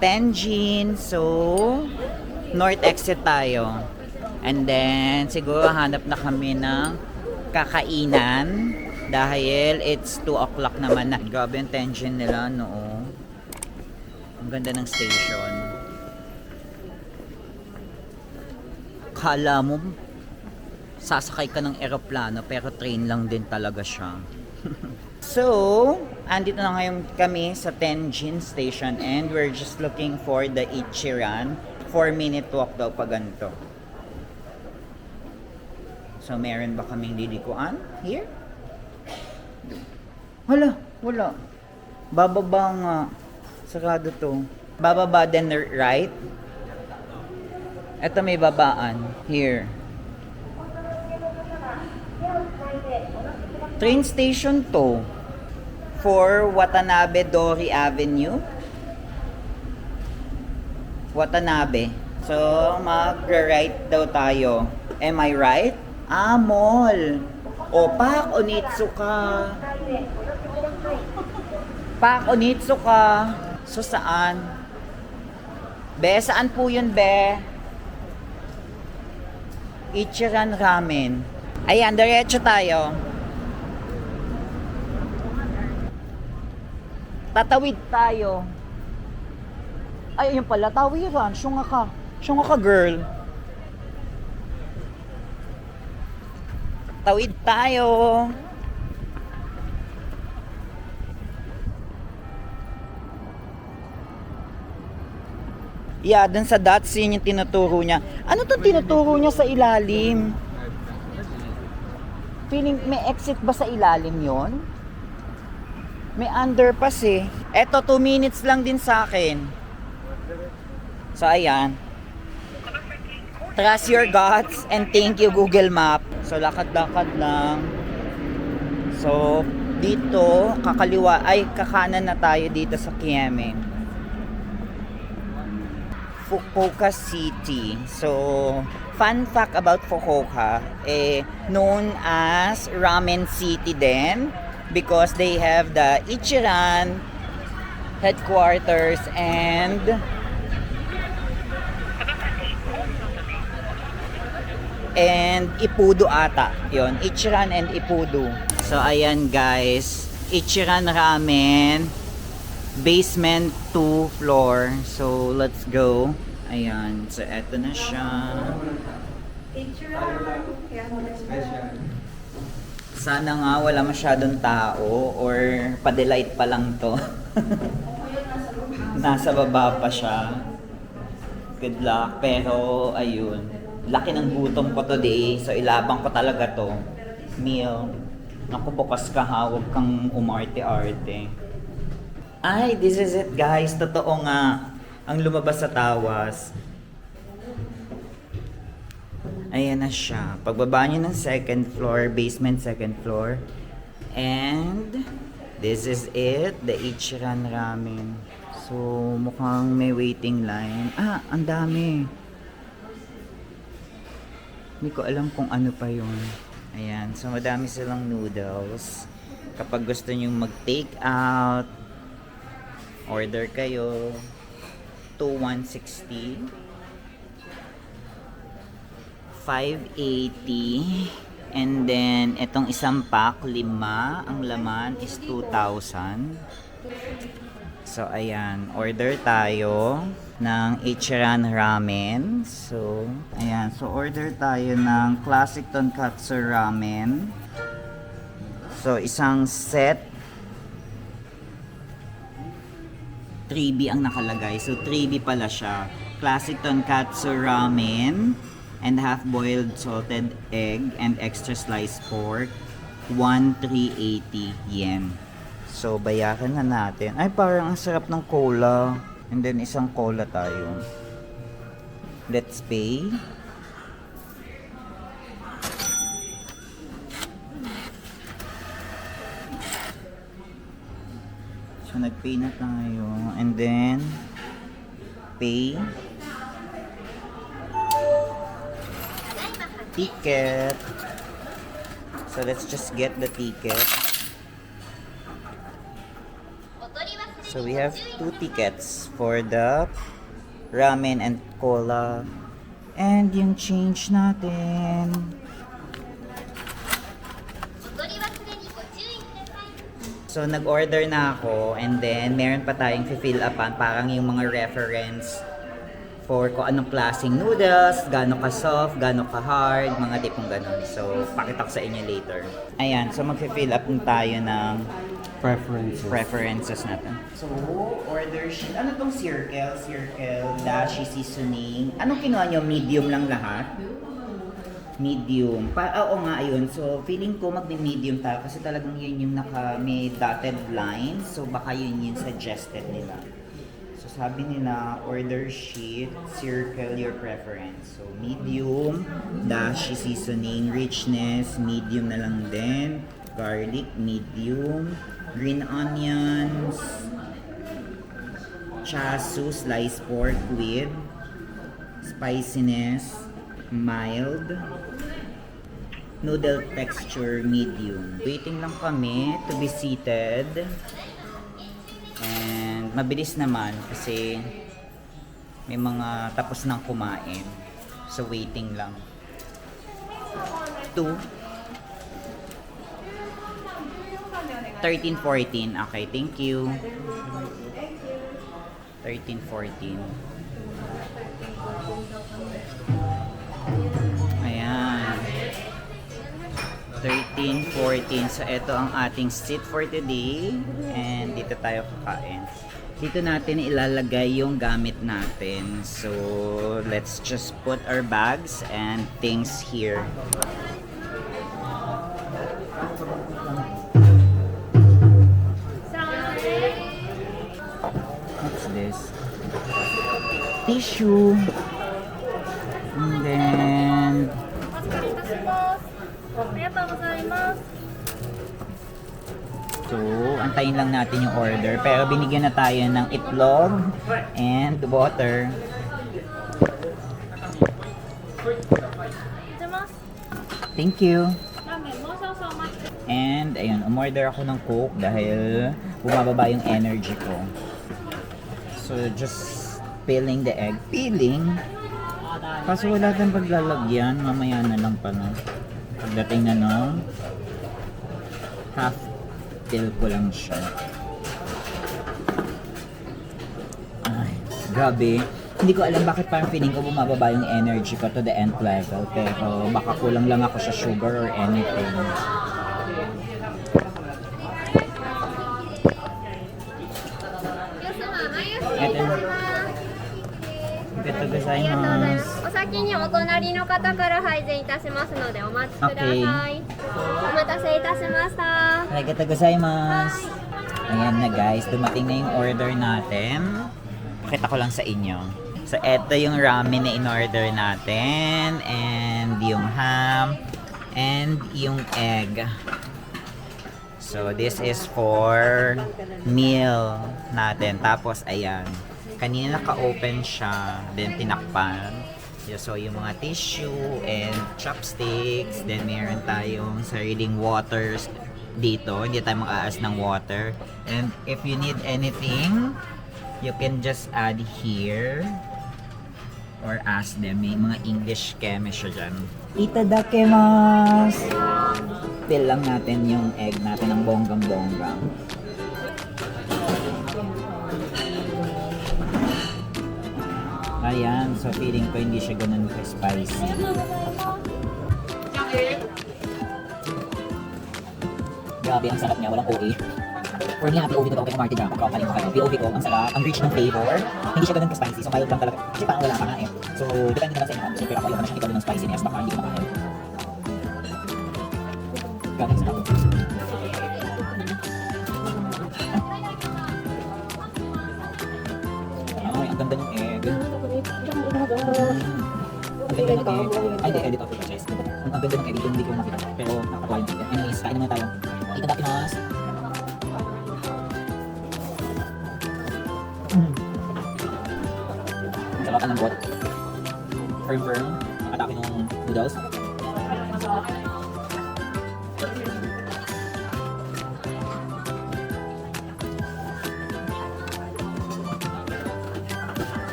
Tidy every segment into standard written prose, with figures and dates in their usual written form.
Tenjin. So, north exit tayo. And then, siguro hanap na kami ng kakainan. Dahil it's 2 o'clock naman na. Grabe yung Tenjin nila, no? Ang ganda ng station. Kala mo, sasakay ka ng eroplano, pero train lang din talaga siya. So, andito na ngayon kami sa Tenjin Station and we're just looking for the Ichiran. 4-minute walk daw pa ganito. So, meron ba kaming lilikuan here? Hala, wala. Bababa nga. Sarado to. Bababa then right. Ito may babaan. Here. Train station to. For Watanabe Dori Avenue. Watanabe. So, mag-right daw tayo. Am I right? Ah, mall. O, Pak Onitsuka. Pak Onitsuka. So, saan? Be, saan po yun, Be? Ichiran Ramen. Ayan, diretso tayo. Tatawid tayo. Ay, yun pala, tawiran. Syunga ka. Syunga ka, girl. Tawid tayo. Yeah, dun sa dots, yun yung tinuturo niya. Ano tong tinuturo niya sa ilalim? Feeling, may exit ba sa ilalim yon? May underpass eh. Eto, 2 minutes lang din sa akin. So, ayan. Trust your guts and thank you Google Map. So, lakad-lakad lang. So, dito, kakanan na tayo dito sa Kieme. Fukuoka City. So, fun fact about Fukuoka, known as Ramen City din because they have the Ichiran headquarters and Ippudo ata. Yon, Ichiran and Ippudo. So, ayan guys. Ichiran Ramen. Basement 2 floor. So, let's go. Ayan. So, eto na siya. Sana nga wala masyadong tao or pa-delight pa lang to. Nasa baba pa siya. Good luck. Pero, ayun. Laki ng gutom ko today. So, ilabang ko talaga to. Meal. Naku, bukas ka ha. Huwag kang umarte-arte. Ay, this is it guys. Totoo nga. Ang lumabas sa tawas. Ayan na siya. Pagbaba niyo ng second floor, basement second floor. And this is it. The Ichiran Ramen. So, mukhang may waiting line. Ah, ang dami. Hindi ko alam kung ano pa yun. Ayan. So, madami silang noodles. Kapag gusto nyo mag-take out, order kayo. 160. 580. And then, itong isang pack, 5. Ang laman is 2,000. So, ayan. Order tayo ng Ichiran Ramen. So, ayan. So, order tayo ng Classic Tonkatsu Ramen. So, isang set. 3B ang nakalagay. So, 3B pala siya. Classic Tonkatsu Ramen and half-boiled salted egg and extra sliced pork. 1,380 yen. So, bayaran na natin. Ay, parang ang sarap ng cola. And then, isang cola tayo. Let's pay. So, nag-pay na tayo. And then, pay. Ticket. So, let's just get the ticket. So we have 2 tickets for the ramen and cola. And yung change natin. So nag-order na ako and then meron pa tayong fill upan, parang yung mga reference for kung anong klaseng noodles, gaano ka soft, gaano ka hard, mga tipong ganun. So pakita ko sa inyo later. Ayan, so mag-fill up tayo ng preferences natin. So, order sheet. Ano tong circle, dashi seasoning. Anong kinuha nyo? Medium lang lahat? Medium. Oo nga, ayun. So, feeling ko magme-medium tayo kasi talagang yun yung may dotted lines. So, baka yun yung suggested nila. So, sabi nila, order sheet, circle your preference. So, medium, dashi seasoning, richness, medium na lang din. Garlic, medium. Green onions. Chasu, sliced pork with spiciness, mild. Noodle texture, medium. Waiting lang kami to be seated. And mabilis naman kasi may mga tapos nang kumain. So waiting lang. 13-14. Okay, thank you. 13-14. Ayan. 13-14. So, ito ang ating seat for today. And dito tayo kakain. Dito natin ilalagay yung gamit natin. So, let's just put our bags and things here. What's this? Tissue. And then... So, antayin lang natin yung order. Pero binigyan na tayo ng itlog and water. Thank you. And, ayun, umorder ako ng Coke dahil bumababa yung energy ko. So, just peeling the egg. Peeling? Kaso wala tayong paglalagyan. Mamaya na lang pala. Pagdating na no, half peel ko lang siya. Ay, grabe. Hindi ko alam bakit parang feeling ko bumababa yung energy ko to the nth level. Pero baka kulang lang ako sa sugar or anything. Ito gozaimasu. お先にお隣の方から配膳いたしますのでお待ちください。お待たせいたしました。 Arigatou gozaimasu. Ayan na guys, dumating na yung order natin. Pakita ko lang sa inyo. So, eto yung ramen na in-order natin. And yung ham. And yung egg. So, this is for meal natin. Tapos, ayan. Kanina naka-open siya. Then, tinakpan. So, yung mga tissue and chopsticks. Then, meron tayong sariling waters dito. Hindi tayo mag-aas ng water. And if you need anything, you can just add here. Or ask them. May mga English chemist siya dyan. Itadakimasu! Peel lang natin yung egg natin ng bonggang-bonggang. Ayan, so feeling ko hindi siya ganun ka-spicy. Grabe, ang sarap niya, walang OA. For me, POV ko ito, kay Marty Jam, pagkakaling ko kayo. POV ko, ang sarap, ang rich ng flavor. Hindi siya ganun ka-spicy, so mild lang talaga. Kasi parang wala pa nga eh. So, depende naman sa inyo. So, pero ako yung ito ng spiciness, baka hindi ko makain. Grabe, ang sarap. Ay, ang ganda ng egg. Ang ganda ng egg. Ay, hindi, edit ako guys. Ang ganda ng egg, hindi ko makita. Pero nakakatuwa yung egg. Anyways, kain naman tayo. Itadakimasu. Ang sarap ng bot. Firm. Nakatake ng noodles.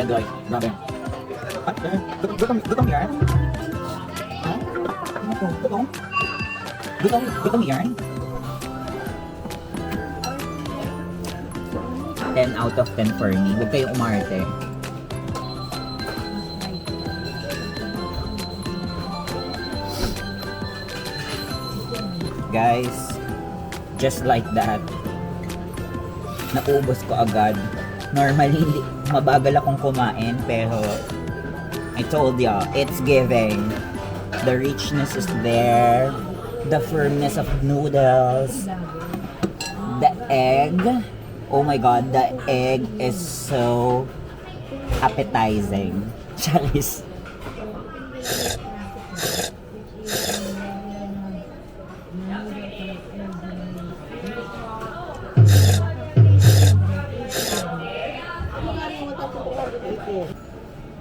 Edoy. Grabe. Gutom yan? Ha? Gutom? Gutom yan? 10 out of 10 for me. Huwag kayong umarte. Guys, just like that, naubos ko agad. Normally, hindi, mabagal akong kumain, pero I told ya, it's giving. The richness is there. The firmness of noodles. The egg. Oh my god, the egg is so appetizing. Charis.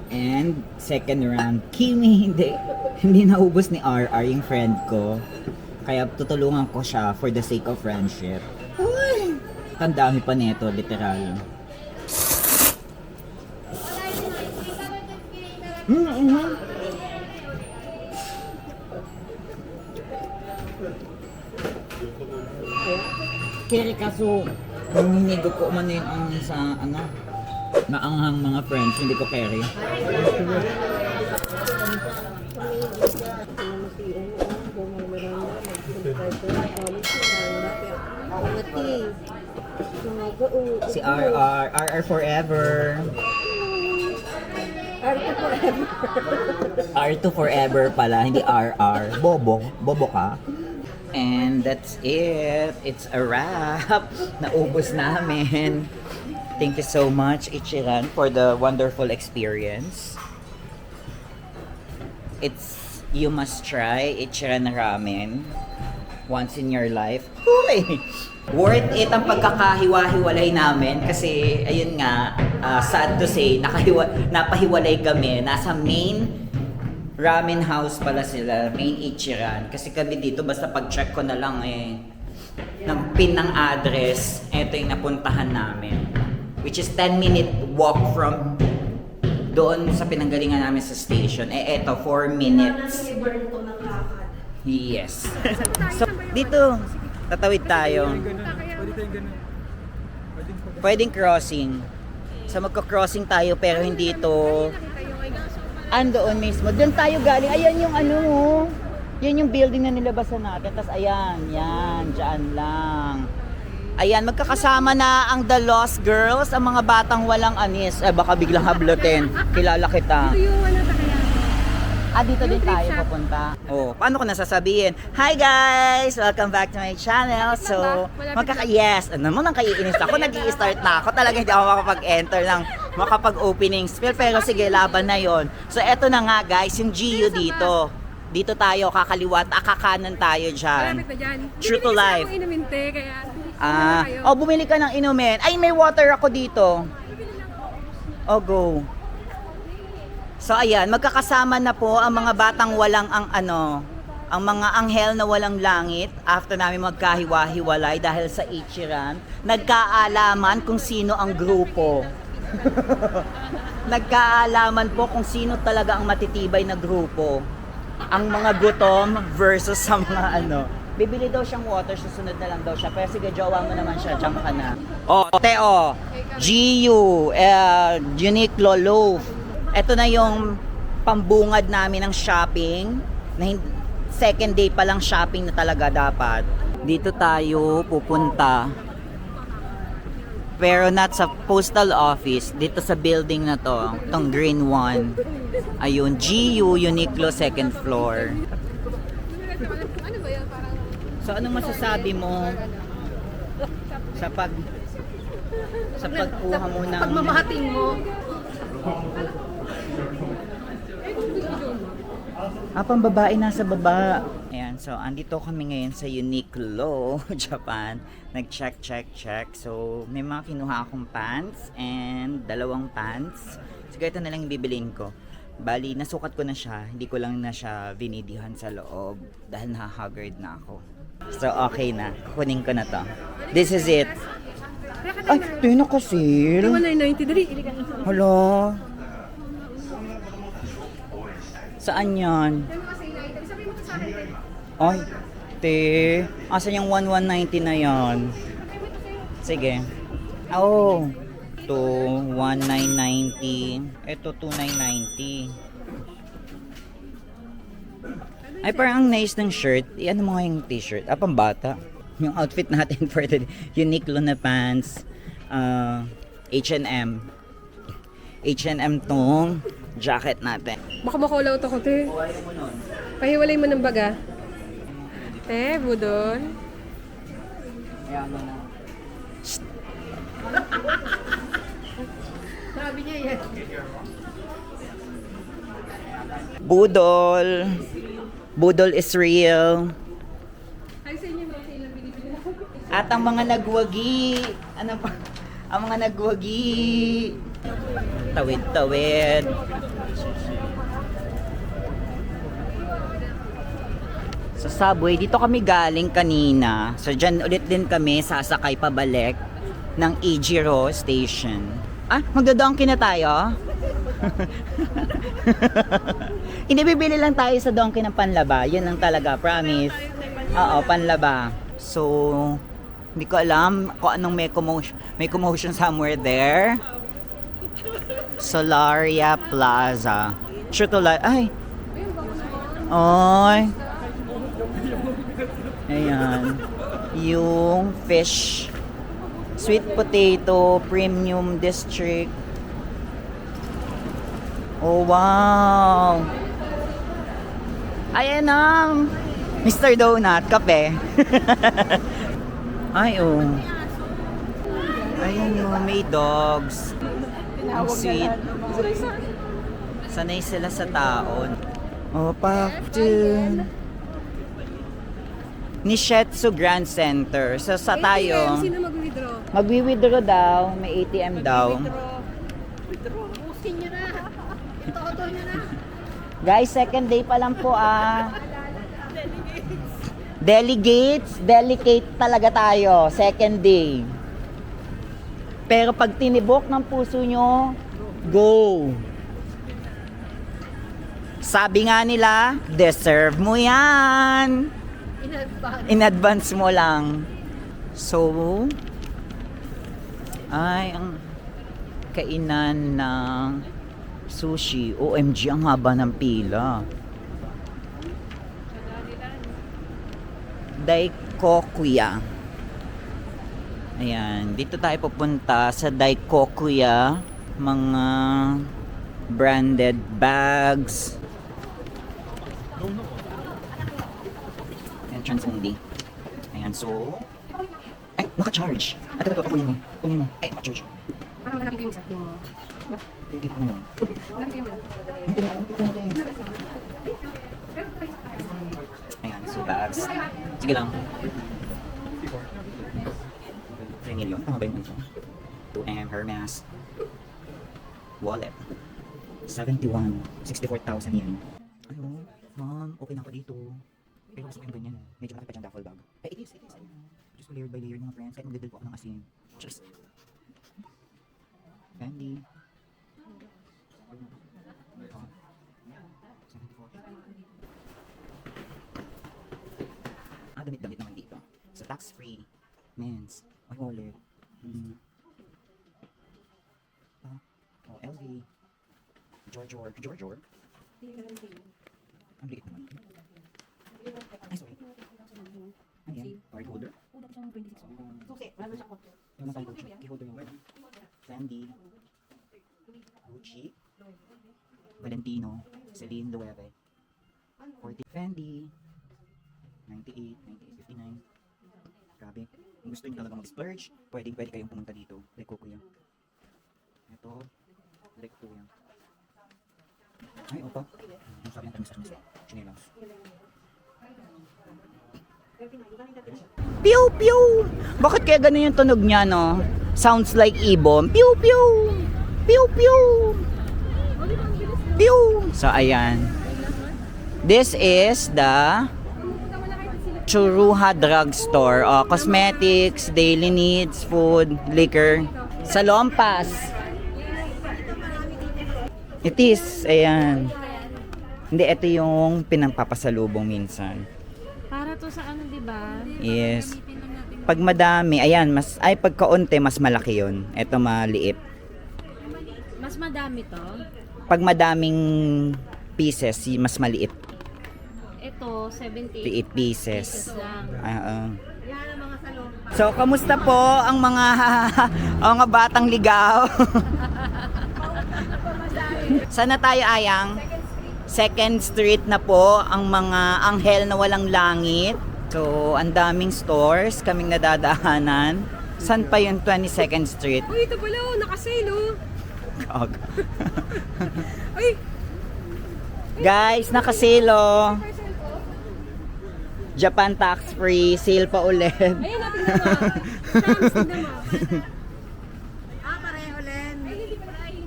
And second round, Kimi, hindi naubos ni RR yung friend ko. Kaya tutulungan ko siya for the sake of friendship. Uy! Ang dami pa nito, literal. Kaya kaso, nung hinigo ko man yung ang sa ano, naanghang mga friends, hindi ko carry. Si RR forever. R2 forever pala, hindi RR. Bobo ka. And that's it. It's a wrap. Naubos namin. Thank you so much, Ichiran, for the wonderful experience. You must try Ichiran Ramen once in your life. Uy! Worth it ang pagkakahiwa-hiwalay namin kasi ayun nga, sad to say, napahiwalay kami. Nasa main ramen house pala sila, main Ichiran. Kasi kami dito, basta pag-check ko na lang ng pin ng address, eto yung napuntahan namin. Which is 10-minute walk from doon sa pinanggalingan namin sa station. Eto, 4 minutes. Yes. So, dito, tatawid tayo. Pwedeng crossing. So, magka-crossing tayo pero hindi ito andoon mismo. Doon tayo galing. Ayan yung ano, yan yung building na nilabasan natin. Tapos ayan, yan, dyan lang. Ayan, magkakasama na ang The Lost Girls, ang mga batang walang anis. Baka biglang hablutin. Kilala kita. Dito din tayo pupunta. Oh, paano ko nasasabihin? Hi guys! Welcome back to my channel. So, yes, ano mo nang kaiinis ako? Nag-i-start na ako. Talaga hindi ako makapag-enter ng makapag-opening spell. Pero sige, laban na yon. So, eto na nga guys, yung GU dito. Dito tayo, kakaliwa, kakanan tayo dyan. True to life. Bumili ka ng inumin. Ay, may water ako dito. Oh, go. So ayan, magkakasama na po ang mga batang walang ang mga anghel na walang langit after namin magkahiwa-hiwalay dahil sa Ichiran. Nagkaalaman kung sino ang grupo. Nagkaalaman po kung sino talaga ang matitibay na grupo. Ang mga gutom versus sa mga Bibili daw siyang water, susunod na lang daw siya. Pero sige, jowa mo naman siya, jump ka na. Teo, GU, Uniqlo Loaf. Ito na yung pambungad namin ng shopping. Second day pa lang shopping na talaga dapat. Dito tayo pupunta. Pero not sa postal office. Dito sa building na to. Itong green one. Ayun, GU Uniqlo second floor. So anong masasabi mo sa pagkuha mo ng Pagmamahating mo. Pambabae nasa baba. Ayan, so andito kami ngayon sa Uniqlo, Japan. Nag-check. So, may mga kinuha akong pants and 2 pants. Sige, ito na lang yung bibiliin ko. Bali, nasukat ko na siya. Hindi ko lang na siya vinidihan sa loob dahil na-haggard na ako. So, okay na. Kukunin ko na to. This is it. Ay, ito na kasi. 190 dali. Hala. Saan yan? Ay, te. Asan yung 1190 na yan? Sige. Oh. Ito, 1990. Ito, 2990. Ay, parang ang nice ng shirt. Ano mo nga yung t-shirt? Pambata. Yung outfit natin for the Uniqlo na pants. H&M. H&M tong jacket natin. Baka makall out ako, te. Pahiwalay mo ng baga. Te, budol. Kaya mo na. Sabi niya yan. Budol. Budol is real. Ay, sa inyo, sa ilang binibili ako. At ang mga nagwagi. Ano pa? Ang mga nagwagi. Tawid-tawid. Sa subway, dito kami galing kanina. So, dyan ulit din kami sasakay pabalik ng Ejiro Station. Magda-donkey na tayo? Hindi, bibili lang tayo sa donkey ng panlaba. Yun lang talaga, promise. Oo, panlaba. So, hindi ko alam kung anong may commotion somewhere there. Solaria Plaza. True to life. Ay! Ay! Ayan. Yung fish. Sweet potato premium district. Oh, wow! Ayan ang Mr. Donut, kape. Ay, oh. Ayan yung may dogs. Ang sweet. Sanay sila sa taon. Oh, Paktin. Nishetsu Grand Center. So, sa tayo, Sino mag-withdraw? magwi-withdraw daw. May ATM daw. Withdraw. Busin nyo na. Ito nyo na. Guys, second day pa lang po Delegates. Delegate talaga tayo. Second day. Pero pag tinibok ng puso nyo, go! Sabi nga nila, deserve mo yan! In advance mo lang. So, ay, ang kainan ng sushi. OMG, ang haba ng pila. Daikokuya. Ayan, dito tayo pupunta sa Daikokuya. Mga branded bags. Entrance only. Ayan, so... Ay, naka-charge. Ito, kunin mo. Kunin mo. Ay, naka-charge. Parang malaki yung sakto mo. Hindi ko na yun. Ayan, so bags. Sige lang. 3 million. Tama ba yung ito? 2M, Hermes. Wallet. 71. 64,000 yen. Ano? Ma'am, okay na ako dito. Pero gusto ko yung ganyan. Medyo malaki pa dyan duffel bag. Eh, it is. Just layered by layered mga friends. Kahit magdadal po ako ng asin. Just. Fendi. Damit-damit naman dito. So, tax-free. Men's. Ay, wallet. LV. George. Ang liit naman. Ay, sorry. Ayan, card holder. Yung mga card key holder yung Fendi. Gucci. Valentino. Celine Loewe. 40 Fendi. 98, 59. Grabe. Kung gusto nyo talaga mag-splurge, pwede kayong pumunta dito. Like Kuya. Ito. Like Kuya. Ay, opa. Ang sabi ng tamis sa chinelas. Pew pew! Bakit kaya ganun yung tunog niya, no? Sounds like ibon. Pew pew! Pew pew! Pew! So, ayan. This is the Churuha Drugstore. Cosmetics, daily needs, food, liquor. Sa Lompas. It is. Ayan. Hindi, ito yung pinampapasalubong minsan. Para to sa ano, di ba? Yes. Pag madami, ayan, pag kaunti, mas malaki yun. Ito maliit. Mas madami to. Pag madaming pieces, mas maliit. Ito, 78 8 pieces. lang. So, kamusta po ang mga ang mga batang ligaw? Sana tayo, Ayang? Second Street na po, ang mga anghel na walang langit. So, ang daming stores kaming nadadaanan. San pa yung 22nd Street? Uy, ito pala, oh, naka-sale, oh. Kag. Uy, Guys, nakasilo. Japan tax free, sale pa ulit. ayun natin na nga. Promise din naman. Pareho, Len. Ay, hindi pa na ayun,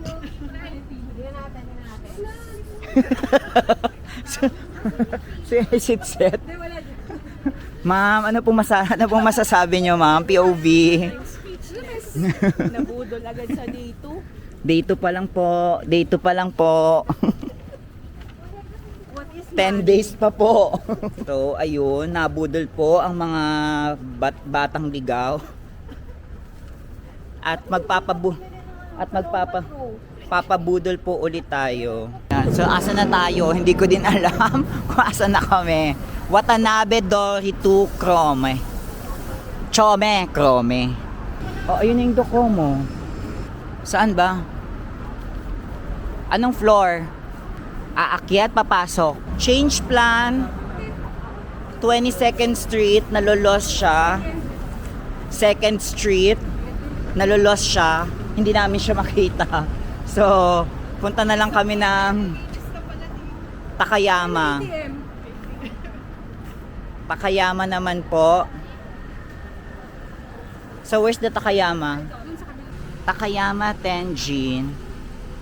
Si Sitset. Hindi, wala dito. Ma'am, ano pong masasabi nyo, ma'am? POV. Nabudol agad sa dito. Dito pa lang po. Dito pa lang po. 10 days pa po. So, ayun, nabudol po ang mga batang ligaw. At papabudol po ulit tayo. Yan. So, asa na tayo? Hindi ko din alam kung asa na kami. Watanabe Doritu Krome. Krome. O, ayun na yung Docomo. Saan ba? Anong floor? Aakyat, papasok. Change plan. 22nd Street, nalolos siya. 2nd Street, nalolos siya. Hindi namin siya makita. So, punta na lang kami ng Takayama. Takayama naman po. So, where's the Takayama? Takayama Tenjin.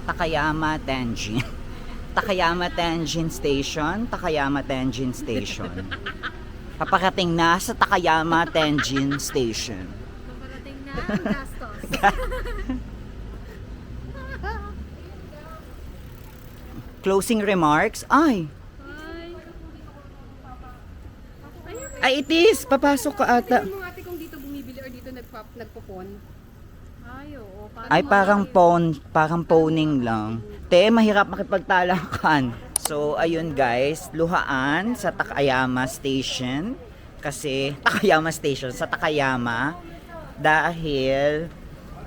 Takayama Tenjin. Takayama Tenjin Station. Takayama Tenjin Station. Paparating na sa Takayama Tenjin Station. Paparating na ang gastos. Closing remarks? Ay, it is. Papasok ka ata. Tingnan mo ate kung dito bumibili or dito nagpo-phone. Ay, oo. Ay, parang phoning lang. Te, mahirap makipagtalakan. So, ayun guys, luhaan sa Takayama Station. Kasi, Takayama Station, sa Takayama. Dahil,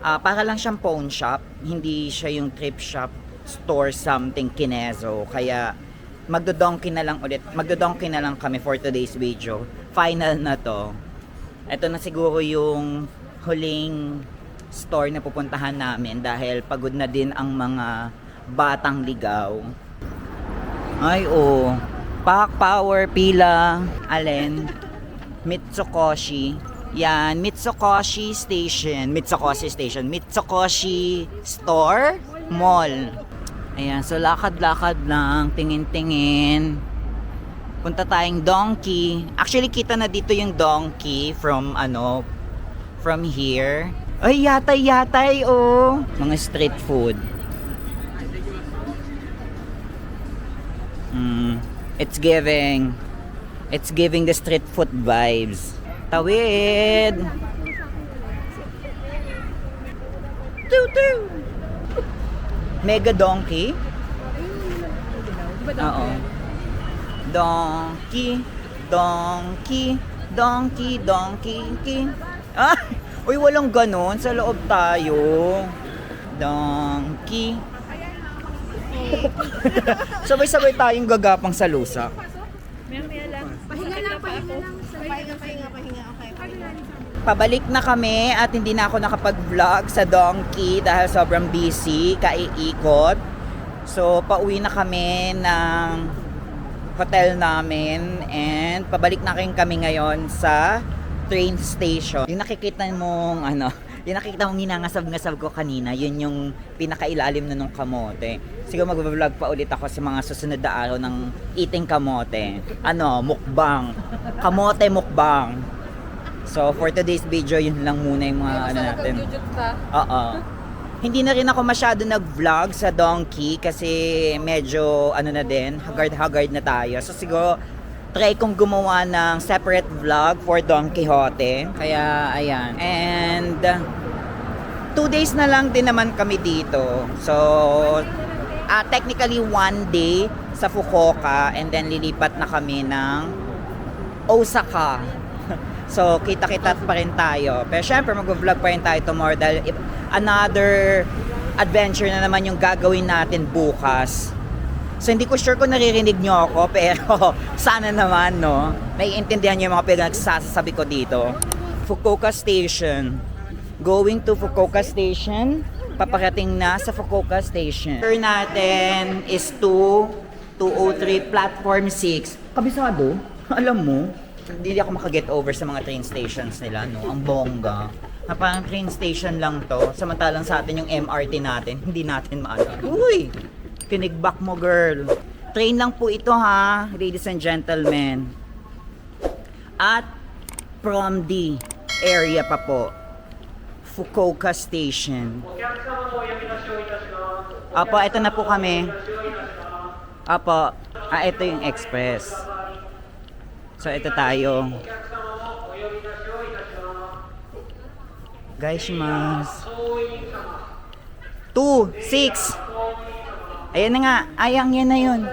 para lang siyang phone shop. Hindi siya yung trip shop, store something kinezo. Kaya, magdodonky na lang ulit. Magdodonky na lang kami for today's video. Final na to. Ito na siguro yung huling store na pupuntahan namin dahil pagod na din ang mga batang ligaw. Ay, oh. Pak Power Pila. Alin? Mitsukoshi. Yan, Mitsukoshi Station. Mitsukoshi Store Mall. Ayan, so lakad-lakad lang, tingin-tingin. Punta tayong Donkey. Actually, kita na dito yung Donkey from here. Ay, yatay, oh. Mga street food. It's giving the street food vibes. Tawid. Toot. Mega Donkey. Oo. Donkey. Ah, uy, walang ganon. Sa loob tayo. Donkey. Sabay-sabay tayong gagapang sa lusak. Pahinga lang. Pabalik na kami at hindi na ako nakapag-vlog sa Donkey dahil sobrang busy, kaiikot. So, pauwi na kami ng hotel namin and pabalik na rin kami ngayon sa train station. Yung nakikita mong yung nakikita mong ninangasab-ngasab ko kanina, yun yung pinakailalim na nung kamote. Siguro mag-vlog pa ulit ako sa mga susunod na araw ng eating kamote. Mukbang. Kamote mukbang. So, for today's video, yun lang muna yung mga natin. Oo. Hindi na rin ako masyado nag-vlog sa Donkey kasi medyo ano na din, haggard na tayo. So siguro try kong gumawa ng separate vlog for Don Quixote. Kaya ayan. And 2 days na lang din naman kami dito. So technically 1 day sa Fukuoka and then lilipat na kami ng Osaka. So, kita-kita pa rin tayo. Pero syempre, mag-vlog pa rin tayo tomorrow dahil another adventure na naman yung gagawin natin bukas. So, hindi ko sure kung naririnig nyo ako, pero sana naman, no? Naiintindihan nyo yung mga pinagsasabi ko dito. Fukuoka Station. Going to Fukuoka Station. Paparating na sa Fukuoka Station. Turn natin is 203 Platform 6. Kabisado? Alam mo? Hindi ako makaget over sa mga train stations nila, no? Ang bongga. Na parang train station lang to. Samantalang sa atin yung MRT natin, hindi natin maano. Uy! Pinigbak mo, girl. Train lang po ito, ha? Ladies and gentlemen. At from the area pa po. Fukuoka Station. Apo, ito na po kami. Apo, ito yung express. So, ito tayo. Guys, 2, 6. Ayan na nga. Ayang yan na yun.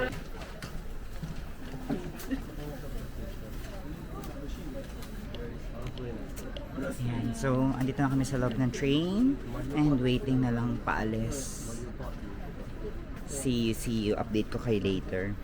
Ayan. So, andito na kami sa loob ng train. And waiting na lang paalis. See you. Update ko kayo later.